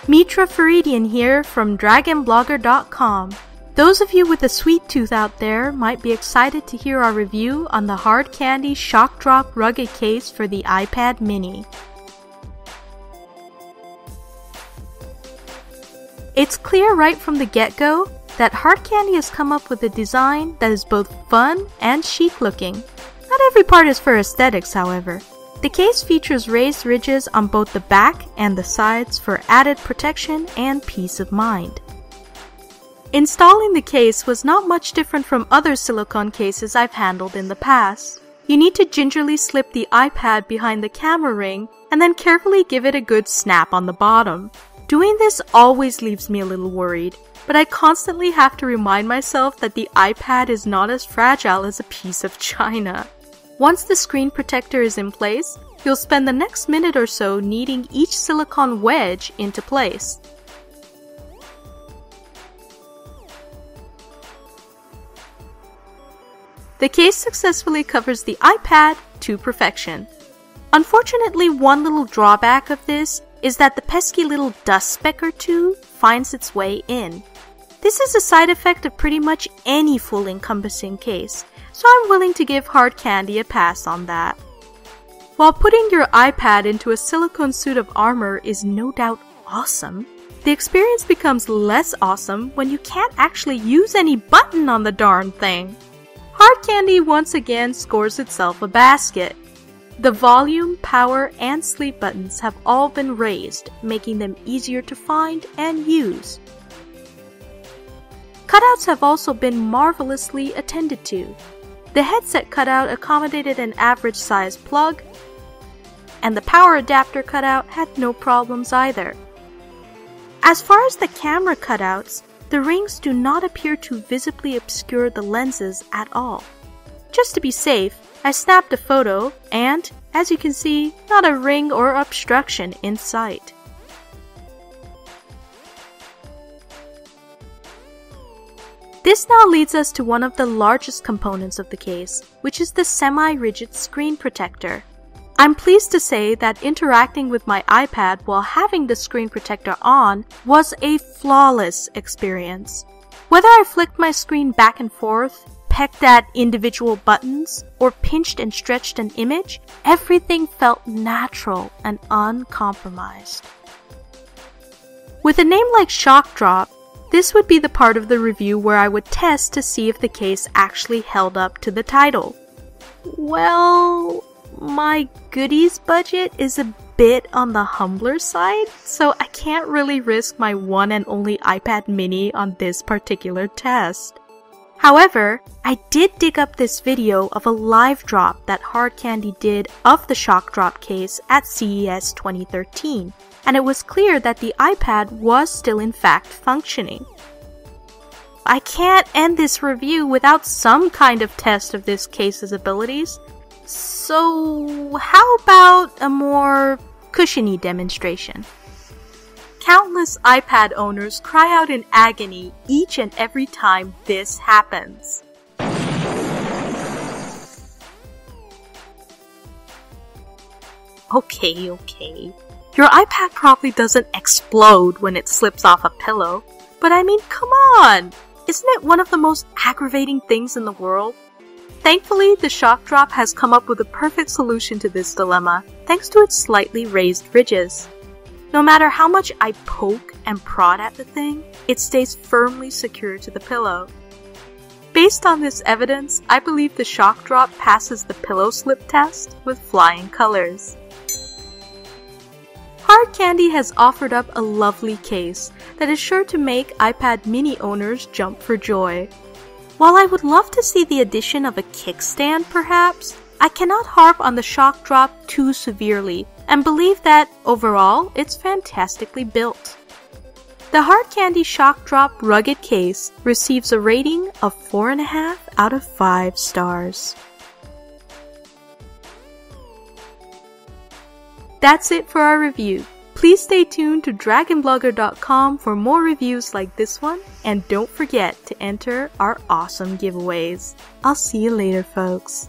Mitra Faridian here from dragonblogger.com. Those of you with a sweet tooth out there might be excited to hear our review on the Hard Candy ShockDrop rugged case for the iPad mini. It's clear right from the get-go that Hard Candy has come up with a design that is both fun and chic looking. Not every part is for aesthetics, however. The case features raised ridges on both the back and the sides for added protection and peace of mind. Installing the case was not much different from other silicone cases I've handled in the past. You need to gingerly slip the iPad behind the camera ring and then carefully give it a good snap on the bottom. Doing this always leaves me a little worried, but I constantly have to remind myself that the iPad is not as fragile as a piece of china. Once the screen protector is in place, you'll spend the next minute or so kneading each silicone wedge into place. The case successfully covers the iPad to perfection. Unfortunately, one little drawback of this is that the pesky little dust speck or two finds its way in. This is a side effect of pretty much any full encompassing case, so I'm willing to give Hard Candy a pass on that. While putting your iPad into a silicone suit of armor is no doubt awesome, the experience becomes less awesome when you can't actually use any button on the darn thing. Hard Candy once again scores itself a basket. The volume, power, and sleep buttons have all been raised, making them easier to find and use. Cutouts have also been marvelously attended to. The headset cutout accommodated an average size plug, and the power adapter cutout had no problems either. As far as the camera cutouts, the rings do not appear to visibly obscure the lenses at all. Just to be safe, I snapped a photo and, as you can see, not a ring or obstruction in sight. This now leads us to one of the largest components of the case, which is the semi-rigid screen protector. I'm pleased to say that interacting with my iPad while having the screen protector on was a flawless experience. Whether I flicked my screen back and forth, pecked at individual buttons, or pinched and stretched an image, everything felt natural and uncompromised. With a name like ShockDrop, this would be the part of the review where I would test to see if the case actually held up to the title. Well, my goodies budget is a bit on the humbler side, so I can't really risk my one and only iPad mini on this particular test. However, I did dig up this video of a live drop that Hard Candy did of the ShockDrop case at CES 2013, and it was clear that the iPad was still in fact functioning. I can't end this review without some kind of test of this case's abilities, so how about a more cushiony demonstration? Countless iPad owners cry out in agony each and every time this happens. Okay. Your iPad probably doesn't explode when it slips off a pillow, but I mean, come on! Isn't it one of the most aggravating things in the world? Thankfully, the ShockDrop has come up with a perfect solution to this dilemma, thanks to its slightly raised ridges. No matter how much I poke and prod at the thing, it stays firmly secure to the pillow. Based on this evidence, I believe the ShockDrop passes the pillow slip test with flying colors. Hard Candy has offered up a lovely case that is sure to make iPad mini owners jump for joy. While I would love to see the addition of a kickstand perhaps, I cannot harp on the ShockDrop too severely and believe that, overall, it's fantastically built. The Hard Candy ShockDrop rugged case receives a rating of 4.5 out of 5 stars. That's it for our review. Please stay tuned to dragonblogger.com for more reviews like this one, and don't forget to enter our awesome giveaways. I'll see you later, folks.